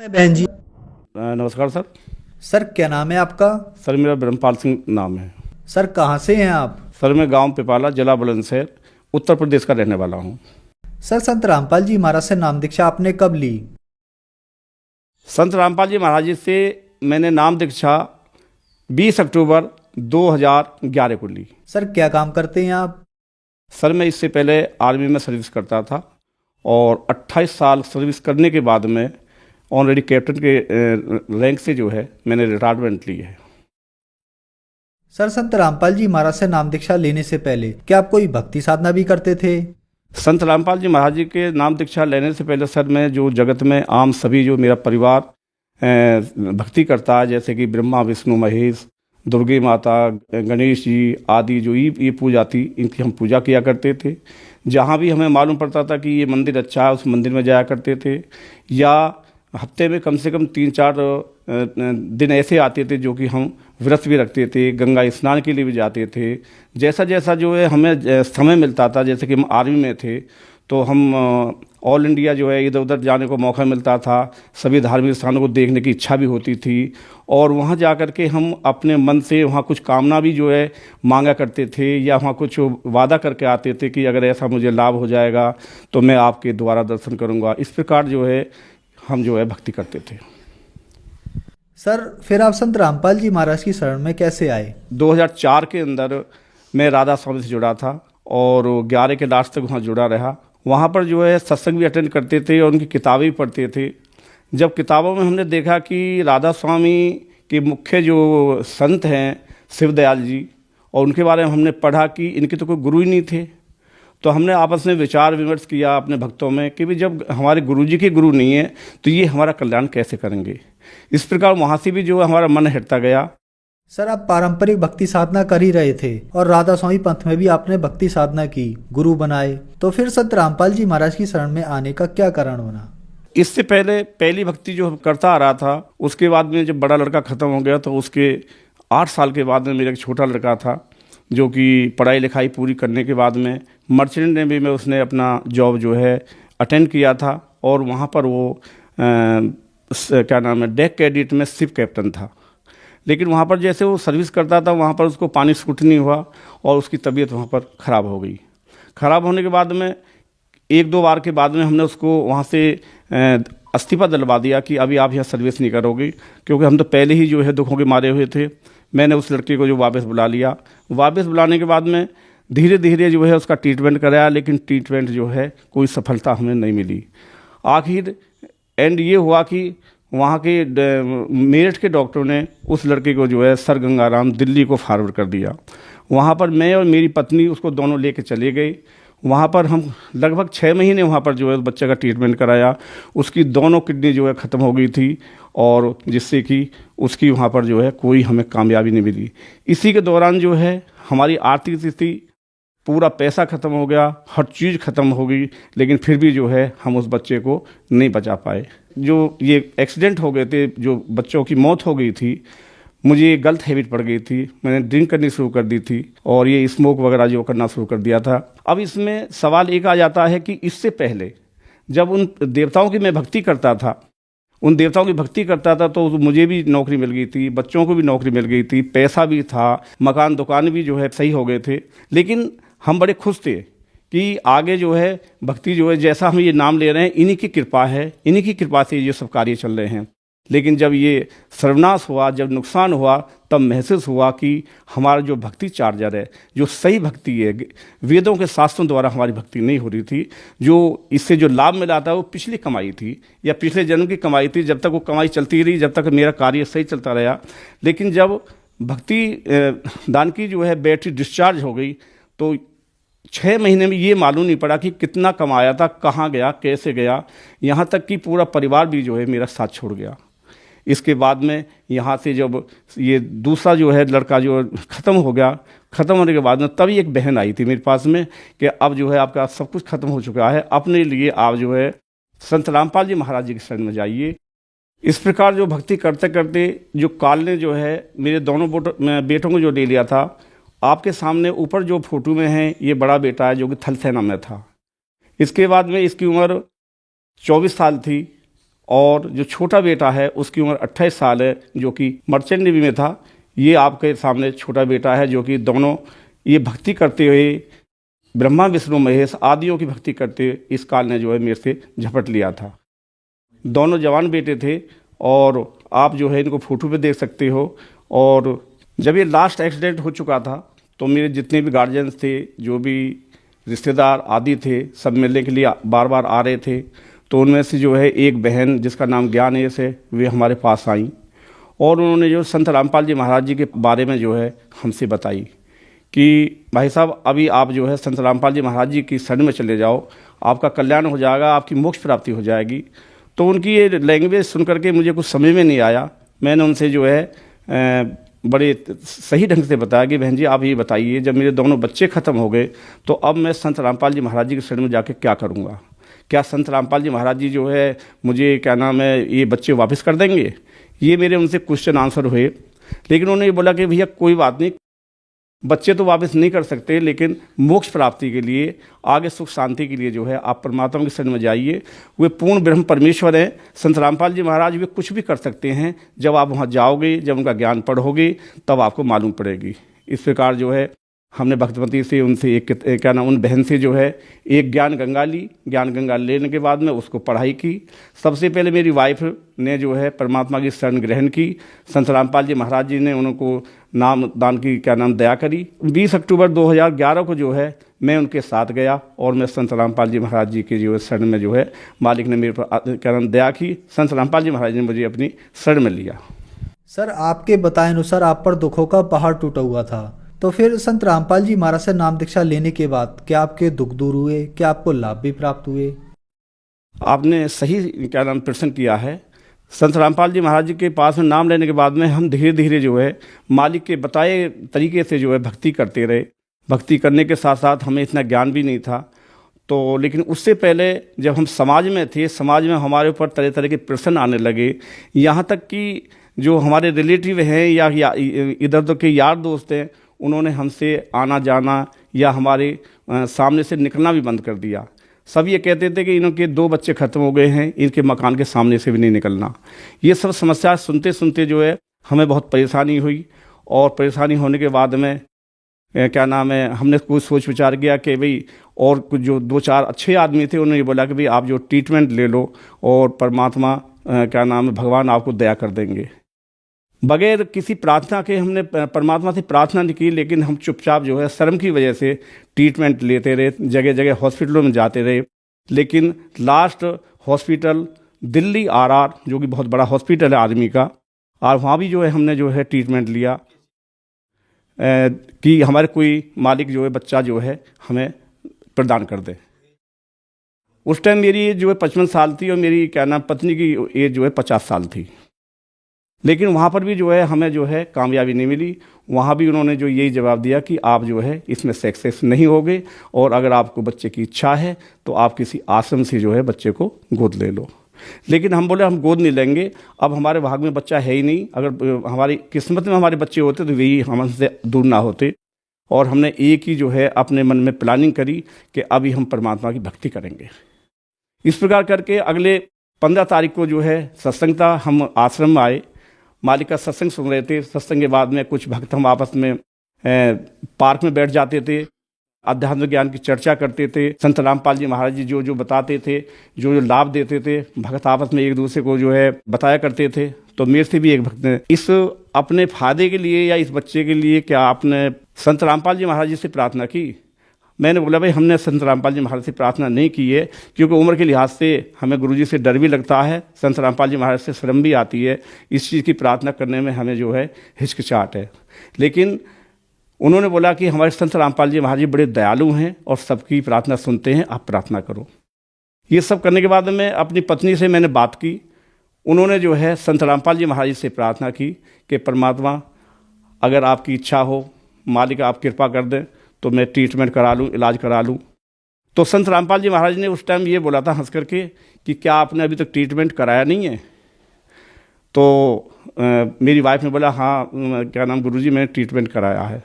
मैं बहन जी। नमस्कार सर। सर क्या नाम है आपका? सर मेरा ब्रह्मपाल सिंह नाम है। सर कहाँ से हैं आप? सर मैं गांव पिपाला, जिला बुलंदशहर, उत्तर प्रदेश का रहने वाला हूं। सर संत रामपाल जी महाराज से नाम दीक्षा आपने कब ली? संत रामपाल जी महाराज जी से मैंने नाम दीक्षा 20 अक्टूबर 2011 को ली। सर क्या काम करते हैं आप? सर मैं इससे पहले आर्मी में सर्विस करता था और 28 साल सर्विस करने के बाद में ऑलरेडी कैप्टन के रैंक से जो है मैंने रिटायरमेंट ली है। सर संत रामपाल जी महाराज से नाम दीक्षा लेने से पहले क्या आप कोई भक्ति साधना भी करते थे? संत रामपाल जी महाराज जी के नाम दीक्षा लेने से पहले सर मैं जो जगत में आम सभी जो मेरा परिवार भक्ति करता है, जैसे कि ब्रह्मा विष्णु महेश, दुर्गे माता, गणेश जी आदि जो ये पूजा थी, इनकी हम पूजा किया करते थे। जहाँ भी हमें मालूम पड़ता था कि ये मंदिर अच्छा है, उस मंदिर में जाया करते थे। या हफ्ते में कम से कम 3-4 दिन ऐसे आते थे जो कि हम व्रत भी रखते थे, गंगा स्नान के लिए भी जाते थे। जैसा जैसा जो है हमें समय मिलता था, जैसे कि हम आर्मी में थे तो हम ऑल इंडिया जो है इधर उधर जाने को मौका मिलता था। सभी धार्मिक स्थानों को देखने की इच्छा भी होती थी और वहाँ जा कर के हम अपने मन से वहाँ कुछ कामना भी जो है मांगा करते थे या वहाँ कुछ वादा करके आते थे कि अगर ऐसा मुझे लाभ हो जाएगा तो मैं आपके द्वारा दर्शन करूँगा। इस प्रकार जो है हम जो है भक्ति करते थे। सर फिर आप संत रामपाल जी महाराज की शरण में कैसे आए? 2004 के अंदर मैं राधा स्वामी से जुड़ा था और 11 के लास्ट तक वहाँ जुड़ा रहा। वहाँ पर जो है सत्संग भी अटेंड करते थे और उनकी किताबें भी पढ़ते थे। जब किताबों में हमने देखा कि राधा स्वामी के मुख्य जो संत हैं शिवदयाल जी, और उनके बारे में हमने पढ़ा कि इनके तो कोई गुरु ही नहीं थे, तो हमने आपस में विचार विमर्श किया अपने भक्तों में कि भाई जब हमारे गुरु जी के गुरु नहीं है तो ये हमारा कल्याण कैसे करेंगे। इस प्रकार वहाँ से भी जो है हमारा मन हटता गया। सर आप पारंपरिक भक्ति साधना कर ही रहे थे और राधा स्वामी पंथ में भी आपने भक्ति साधना की, गुरु बनाए, तो फिर संत रामपाल जी महाराज की शरण में आने का क्या कारण बना? इससे पहले पहली भक्ति जो करता आ रहा था, उसके बाद में जब बड़ा लड़का ख़त्म हो गया तो उसके 8 साल के बाद में मेरा एक छोटा लड़का था जो कि पढ़ाई लिखाई पूरी करने के बाद में मर्चेंट नेवी में उसने अपना जॉब जो है अटेंड किया था और वहाँ पर वो क्या नाम है डेक कैडेट में शिप कैप्टन था। लेकिन वहाँ पर जैसे वो सर्विस करता था वहाँ पर उसको पानी सूट नहीं हुआ और उसकी तबीयत वहाँ पर ख़राब हो गई। ख़राब होने के बाद में 1-2 बार के बाद में हमने उसको वहाँ से इस्तीफा दिलवा दिया कि अभी आप यहाँ सर्विस नहीं करोगे, क्योंकि हम तो पहले ही जो है दुखों के मारे हुए थे। मैंने उस लड़के को जो वापस बुला लिया। वापस बुलाने के बाद में धीरे धीरे जो है उसका ट्रीटमेंट कराया, लेकिन ट्रीटमेंट जो है कोई सफलता हमें नहीं मिली। आखिर एंड ये हुआ कि वहाँ के मेरठ के डॉक्टरों ने उस लड़के को जो है सर गंगाराम दिल्ली को फॉरवर्ड कर दिया। वहाँ पर मैं और मेरी पत्नी उसको दोनों लेके चले गए। वहाँ पर हम लगभग 6 महीने वहाँ पर जो है बच्चे का ट्रीटमेंट कराया। उसकी दोनों किडनी जो है ख़त्म हो गई थी और जिससे कि उसकी वहाँ पर जो है कोई हमें कामयाबी नहीं मिली। इसी के दौरान जो है हमारी आर्थिक स्थिति, पूरा पैसा ख़त्म हो गया, हर चीज़ ख़त्म हो गई, लेकिन फिर भी जो है हम उस बच्चे को नहीं बचा पाए। जो ये एक्सीडेंट हो गए थे, जो बच्चों की मौत हो गई थी, मुझे गलत हैबिट पड़ गई थी। मैंने ड्रिंक करनी शुरू कर दी थी और ये स्मोक वगैरह जो करना शुरू कर दिया था। अब इसमें सवाल एक आ जाता है कि इससे पहले जब उन देवताओं की मैं भक्ति करता था, तो मुझे भी नौकरी मिल गई थी, बच्चों को भी नौकरी मिल गई थी, पैसा भी था, मकान दुकान भी जो है सही हो गए थे। लेकिन हम बड़े खुश थे कि आगे जो है भक्ति जो है, जैसा हम ये नाम ले रहे हैं, इन्हीं की कृपा है, इन्हीं की कृपा से ये सब कार्य चल रहे हैं। लेकिन जब ये सर्वनाश हुआ, जब नुकसान हुआ, तब महसूस हुआ कि हमारा जो भक्ति चार्जर है, जो सही भक्ति है, वेदों के शास्त्रों द्वारा हमारी भक्ति नहीं हो रही थी। जो इससे जो लाभ मिला था वो पिछली कमाई थी या पिछले जन्म की कमाई थी। जब तक वो कमाई चलती रही, जब तक मेरा कार्य सही चलता रहा। लेकिन जब भक्ति दान की जो है बैटरी डिस्चार्ज हो गई तो 6 महीने में ये मालूम नहीं पड़ा कि कितना कमाया था, कहाँ गया, कैसे गया। यहाँ तक कि पूरा परिवार भी जो है मेरा साथ छोड़ गया। इसके बाद में यहाँ से जब ये दूसरा जो है लड़का जो ख़त्म हो गया, ख़त्म होने के बाद में तभी एक बहन आई थी मेरे पास में कि अब जो है आपका सब कुछ ख़त्म हो चुका है, अपने लिए आप जो है संत रामपाल जी महाराज जी की शरण में जाइए। इस प्रकार जो भक्ति करते करते जो काल ने जो है मेरे दोनों बेटों को जो ले लिया था, आपके सामने ऊपर जो फोटो में है ये बड़ा बेटा है जो कि थल सेना में था। इसके बाद में इसकी उम्र 24 साल थी और जो छोटा बेटा है उसकी उम्र 28 साल है, जो कि मर्चेंट नेवी में था। ये आपके सामने छोटा बेटा है, जो कि दोनों ये भक्ति करते हुए ब्रह्मा विष्णु महेश आदियों की भक्ति करते हुए इस काल ने जो है मेरे से झपट लिया था। दोनों जवान बेटे थे और आप जो है इनको फोटो पे देख सकते हो। और जब ये लास्ट एक्सीडेंट हो चुका था तो मेरे जितने भी गार्जियंस थे, जो भी रिश्तेदार आदि थे, सब मिलने के लिए बार बार आ रहे थे। तो उनमें से जो है एक बहन जिसका नाम ज्ञानेश है, वे हमारे पास आई और उन्होंने जो संत रामपाल जी महाराज जी के बारे में जो है हमसे बताई कि भाई साहब अभी आप जो है संत रामपाल जी महाराज जी की शरण में चले जाओ, आपका कल्याण हो जाएगा, आपकी मोक्ष प्राप्ति हो जाएगी। तो उनकी ये लैंग्वेज सुन करके मुझे कुछ समझ में नहीं आया। मैंने उनसे जो है बड़े सही ढंग से बताया कि बहन जी आप ये बताइए, जब मेरे दोनों बच्चे ख़त्म हो गए तो अब मैं संत रामपाल जी महाराज जी के शरण में जाके क्या करूँगा? क्या संत रामपाल जी महाराज जी जो है मुझे क्या नाम है ये बच्चे वापस कर देंगे? ये मेरे उनसे क्वेश्चन आंसर हुए। लेकिन उन्होंने ये बोला कि भैया कोई बात नहीं, बच्चे तो वापस नहीं कर सकते, लेकिन मोक्ष प्राप्ति के लिए, आगे सुख शांति के लिए जो है आप परमात्मा के शरण में जाइए। वे पूर्ण ब्रह्म परमेश्वर हैं। संत रामपाल जी महाराज वे कुछ भी कर सकते हैं। जब आप वहाँ जाओगे, जब उनका ज्ञान पढ़ोगे, तब आपको मालूम पड़ेगी। इस प्रकार जो है हमने भक्तमती से उनसे एक क्या नाम उन बहन से जो है एक ज्ञान गंगा ली। ज्ञान गंगा लेने के बाद में उसको पढ़ाई की। सबसे पहले मेरी वाइफ ने जो है परमात्मा की शरण ग्रहण की। संत रामपाल जी महाराज जी ने उनको नाम दान की क्या नाम दया करी। 20 अक्टूबर 2011 को जो है मैं उनके साथ गया और मैं संत रामपाल जी महाराज जी के जो है शरण में जो है मालिक ने मेरे पर क्या नाम दया की। संत रामपाल जी महाराज ने मुझे अपनी शरण में लिया। सर आपके बताए अनुसार आप पर दुखों का पहाड़ टूटा हुआ था, तो फिर संत रामपाल जी महाराज से नाम दीक्षा लेने के बाद क्या आपके दुख दूर हुए? क्या आपको लाभ भी प्राप्त हुए? आपने सही क्या नाम प्रश्न किया है। संत रामपाल जी महाराज जी के पास में नाम लेने के बाद में हम धीरे धीरे जो है मालिक के बताए तरीके से जो है भक्ति करते रहे। भक्ति करने के साथ साथ हमें इतना ज्ञान भी नहीं था। तो लेकिन उससे पहले जब हम समाज में थे, समाज में हमारे ऊपर तरह तरह के प्रश्न आने लगे। यहाँ तक कि जो हमारे रिलेटिव हैं या इधर उधर के यार दोस्त हैं, उन्होंने हमसे आना जाना या हमारे सामने से निकलना भी बंद कर दिया। सब ये कहते थे कि इनके 2 बच्चे ख़त्म हो गए हैं, इनके मकान के सामने से भी नहीं निकलना। ये सब समस्या सुनते सुनते जो है हमें बहुत परेशानी हुई। और परेशानी होने के बाद में क्या नाम है हमने कुछ सोच विचार किया कि भाई और कुछ जो 2-4 अच्छे आदमी थे, उन्होंने ये बोला कि भाई आप जो ट्रीटमेंट ले लो और परमात्मा क्या नाम है भगवान आपको दया कर देंगे। बगैर किसी प्रार्थना के हमने परमात्मा से प्रार्थना नहीं की, लेकिन हम चुपचाप जो है शर्म की वजह से ट्रीटमेंट लेते रहे, जगह जगह हॉस्पिटलों में जाते रहे। लेकिन लास्ट हॉस्पिटल दिल्ली आरआर, जो कि बहुत बड़ा हॉस्पिटल है आर्मी का, और वहाँ भी जो है हमने जो है ट्रीटमेंट लिया कि हमारे कोई मालिक जो है बच्चा जो है हमें प्रदान कर दे। उस टाइम मेरी एज जो है 55 साल थी और मेरी क्या नाम पत्नी की एज जो है 50 साल थी। लेकिन वहाँ पर भी जो है हमें जो है कामयाबी नहीं मिली। वहाँ भी उन्होंने जो यही जवाब दिया कि आप जो है इसमें सक्सेस नहीं होगे और अगर आपको बच्चे की इच्छा है तो आप किसी आश्रम से जो है बच्चे को गोद ले लो। लेकिन हम बोले हम गोद नहीं लेंगे, अब हमारे भाग में बच्चा है ही नहीं। अगर हमारी किस्मत में हमारे बच्चे होते तो वही हमसे दूर ना होते। और हमने एक ही जो है अपने मन में प्लानिंग करी कि अभी हम परमात्मा की भक्ति करेंगे। इस प्रकार करके अगले 15 तारीख को जो है सत्संग था, हम आश्रम में आए, मालिक का सत्संग सुन रहे थे। सत्संग के बाद में कुछ भक्त हम आपस में पार्क में बैठ जाते थे, आध्यात्मिक ज्ञान की चर्चा करते थे। संत रामपाल जी महाराज जी जो जो बताते थे, जो जो लाभ देते थे, भक्त आपस में एक दूसरे को जो है बताया करते थे। तो मेरे से भी एक भक्त ने इस अपने फायदे के लिए या इस बच्चे के लिए क्या आपने संत रामपाल जी महाराज जी से प्रार्थना की? मैंने बोला भाई हमने संत रामपाल जी महाराज से प्रार्थना नहीं की है, क्योंकि उम्र के लिहाज से हमें गुरुजी से डर भी लगता है, संत रामपाल जी महाराज से शर्म भी आती है। इस चीज़ की प्रार्थना करने में हमें जो है हिचकिचाहट है। लेकिन उन्होंने बोला कि हमारे संत रामपाल जी महाराज जी बड़े दयालु हैं और सबकी प्रार्थना सुनते हैं, आप प्रार्थना करो। ये सब करने के बाद में अपनी पत्नी से मैंने बात की। उन्होंने जो है संत रामपाल जी महाराज जी से प्रार्थना की कि परमात्मा अगर आपकी इच्छा हो, मालिक आप कृपा कर दें तो मैं ट्रीटमेंट करा लूँ, इलाज करा लूँ। तो संत रामपाल जी महाराज ने उस टाइम ये बोला था हंस करके कि क्या आपने अभी तक ट्रीटमेंट कराया नहीं है? तो मेरी वाइफ ने बोला हाँ क्या नाम गुरुजी मैंने ट्रीटमेंट कराया है।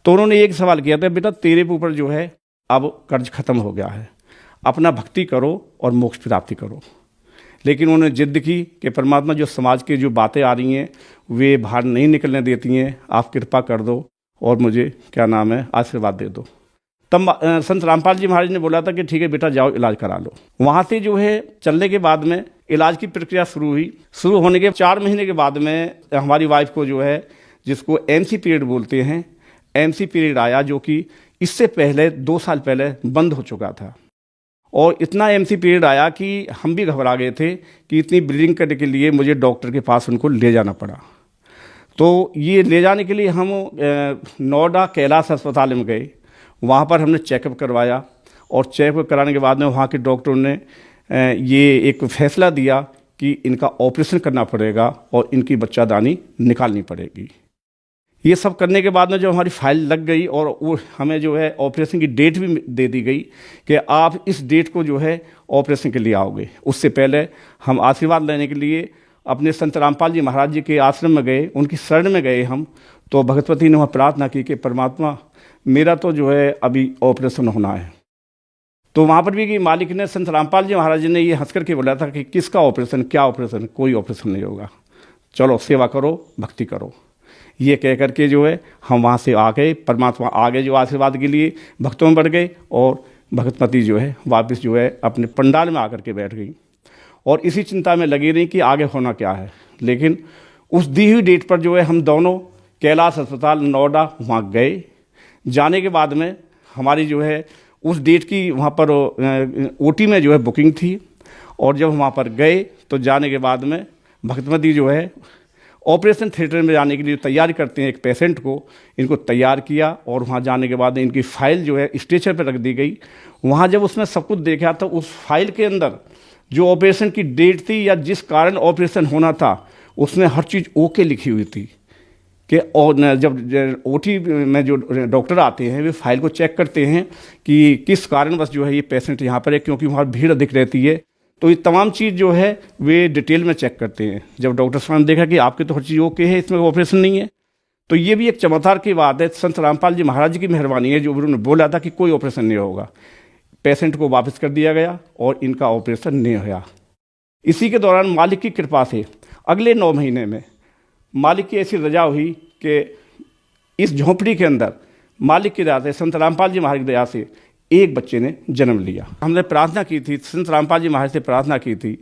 तो उन्होंने एक सवाल किया था, बेटा तेरे ऊपर जो है अब कर्ज खत्म हो गया है, अपना भक्ति करो और मोक्ष प्राप्ति करो। लेकिन उन्होंने जिद की कि परमात्मा जो समाज की जो बातें आ रही हैं वे बाहर नहीं निकलने देती हैं, आप कृपा कर दो और मुझे क्या नाम है आशीर्वाद दे दो। तब संत रामपाल जी महाराज ने बोला था कि ठीक है बेटा जाओ इलाज करा लो। वहाँ से जो है चलने के बाद में इलाज की प्रक्रिया शुरू हुई। शुरू होने के 4 महीने के बाद में हमारी वाइफ को जो है, जिसको एमसी पीरियड बोलते हैं, एमसी पीरियड आया, जो कि इससे पहले 2 साल पहले बंद हो चुका था। और इतना एमसी पीरियड आया कि हम भी घबरा गए थे कि इतनी ब्लीडिंग करने के लिए मुझे डॉक्टर के पास उनको ले जाना पड़ा। तो ये ले जाने के लिए हम नोएडा कैलाश अस्पताल में गए। वहाँ पर हमने चेकअप करवाया और चेकअप कराने के बाद में वहाँ के डॉक्टरों ने ये एक फैसला दिया कि इनका ऑपरेशन करना पड़ेगा और इनकी बच्चादानी निकालनी पड़ेगी। ये सब करने के बाद में जो हमारी फाइल लग गई और वो हमें जो है ऑपरेशन की डेट भी दे दी गई कि आप इस डेट को जो है ऑपरेशन के लिए आओगे। उससे पहले हम आशीर्वाद लेने के लिए अपने संत रामपाल जी महाराज जी के आश्रम में गए, उनकी शरण में गए हम। तो भगवती ने वहाँ प्रार्थना की कि परमात्मा मेरा तो जो है अभी ऑपरेशन होना है। तो वहाँ पर भी कि मालिक ने, संत रामपाल जी महाराज जी ने ये हंस करके बोला था कि किसका ऑपरेशन, क्या ऑपरेशन, कोई ऑपरेशन नहीं होगा, चलो सेवा करो, भक्ति करो। ये कह करके जो है हम वहाँ से आ गए। परमात्मा आगे जो आशीर्वाद के लिए भक्तों में बढ़ गए और भगतमती जो है वापस जो है अपने पंडाल में आकर के बैठ गई और इसी चिंता में लगी रही कि आगे होना क्या है। लेकिन उस दी हुई डेट पर जो है हम दोनों कैलाश अस्पताल नोएडा वहाँ गए। जाने के बाद में हमारी जो है उस डेट की वहाँ पर ओटी में जो है बुकिंग थी और जब वहाँ पर गए तो जाने के बाद में भगतमती जो है ऑपरेशन थिएटर में जाने के लिए तैयारी करते हैं एक पेशेंट को, इनको तैयार किया और वहाँ जाने के बाद इनकी फ़ाइल जो है स्ट्रेचर पर रख दी गई। वहाँ जब उसमें सब कुछ देखा तो उस फाइल के अंदर जो ऑपरेशन की डेट थी या जिस कारण ऑपरेशन होना था उसमें हर चीज़ ओके लिखी हुई थी कि और जब ओटी में जो डॉक्टर आते हैं वे फाइल को चेक करते हैं कि किस कारणवश जो है ये पेशेंट यहाँ पर है, क्योंकि वहाँ भीड़ अधिक रहती है। तो ये तमाम चीज़ जो है वे डिटेल में चेक करते हैं। जब डॉक्टर साहब ने देखा कि आपकी तो हर चीज़ ओके है, इसमें ऑपरेशन नहीं है, तो ये भी एक चमत्कार की बात है। संत रामपाल जी महाराज की मेहरबानी है जो उन्होंने बोला था कि कोई ऑपरेशन नहीं होगा। पेशेंट को वापस कर दिया गया और इनका ऑपरेशन नहीं हुआ। इसी के दौरान मालिक की कृपा से अगले 9 महीने में मालिक की ऐसी रजा हुई कि इस झोंपड़ी के अंदर मालिक की दया से, संत रामपाल जी महाराज की दया से एक बच्चे ने जन्म लिया। हमने प्रार्थना की थी, संत रामपाल जी महाराज से प्रार्थना की थी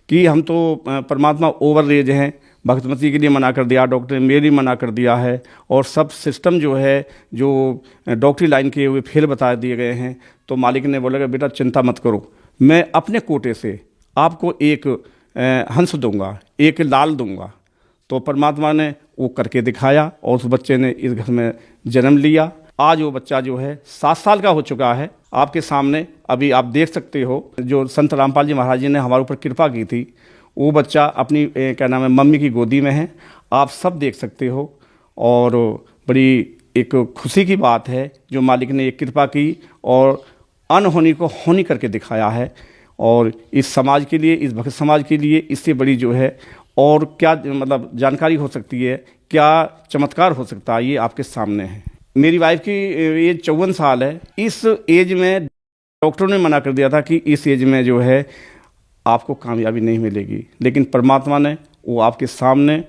कि हम तो परमात्मा ओवर एज हैं, भगतमती के लिए मना कर दिया, डॉक्टर ने मेरी मना कर दिया है और सब सिस्टम जो है जो डॉक्टरी लाइन के हुए फेल बता दिए गए हैं। तो मालिक ने बोला कि बेटा चिंता मत करो, मैं अपने कोटे से आपको एक हंस दूंगा, एक लाल दूंगा। तो परमात्मा ने वो करके दिखाया और उस बच्चे ने इस घर में जन्म लिया। आज वो बच्चा जो है 7 साल का हो चुका है। आपके सामने अभी आप देख सकते हो जो संत रामपाल जी महाराज जी ने हमारे ऊपर कृपा की थी, वो बच्चा अपनी क्या नाम है मम्मी की गोदी में है, आप सब देख सकते हो। और बड़ी एक खुशी की बात है जो मालिक ने एक कृपा की और अनहोनी को होनी करके दिखाया है। और इस समाज के लिए, इस भक्त समाज के लिए इससे बड़ी जो है और क्या मतलब जानकारी हो सकती है, क्या चमत्कार हो सकता है, ये आपके सामने है। मेरी वाइफ की एज 54 साल है। इस एज में डॉक्टरों ने मना कर दिया था कि इस एज में जो है आपको कामयाबी नहीं मिलेगी, लेकिन परमात्मा ने वो आपके सामने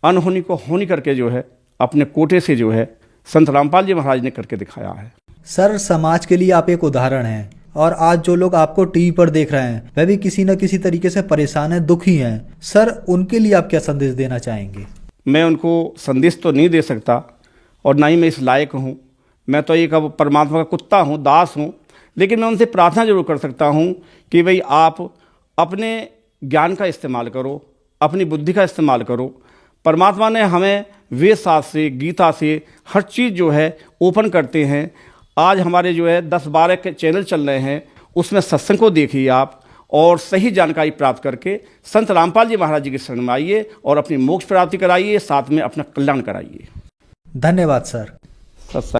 अनहोनी को होनी करके जो है अपने कोटे से जो है संत रामपाल जी महाराज ने करके दिखाया है। सर, समाज के लिए आप एक उदाहरण हैं और आज जो लोग आपको टीवी पर देख रहे हैं वह भी किसी न किसी तरीके से परेशान हैं, दुखी हैं। सर, उनके लिए आप क्या संदेश देना चाहेंगे? मैं उनको संदेश तो नहीं दे सकता और ना ही मैं इस लायक हूँ। मैं तो एक अब परमात्मा का कुत्ता हूँ, दास हूँ। लेकिन मैं उनसे प्रार्थना जरूर कर सकता हूँ कि भाई आप अपने ज्ञान का इस्तेमाल करो, अपनी बुद्धि का इस्तेमाल करो। परमात्मा ने हमें वेद शास्त्र से, गीता से हर चीज़ जो है ओपन करते हैं। आज हमारे जो है 10-12 के चैनल चल रहे हैं, उसमें सत्संग को देखिए आप और सही जानकारी प्राप्त करके संत रामपाल जी महाराज जी की शरण में आइए और अपनी मोक्ष प्राप्ति कराइए, साथ में अपना कल्याण कराइए। धन्यवाद सर।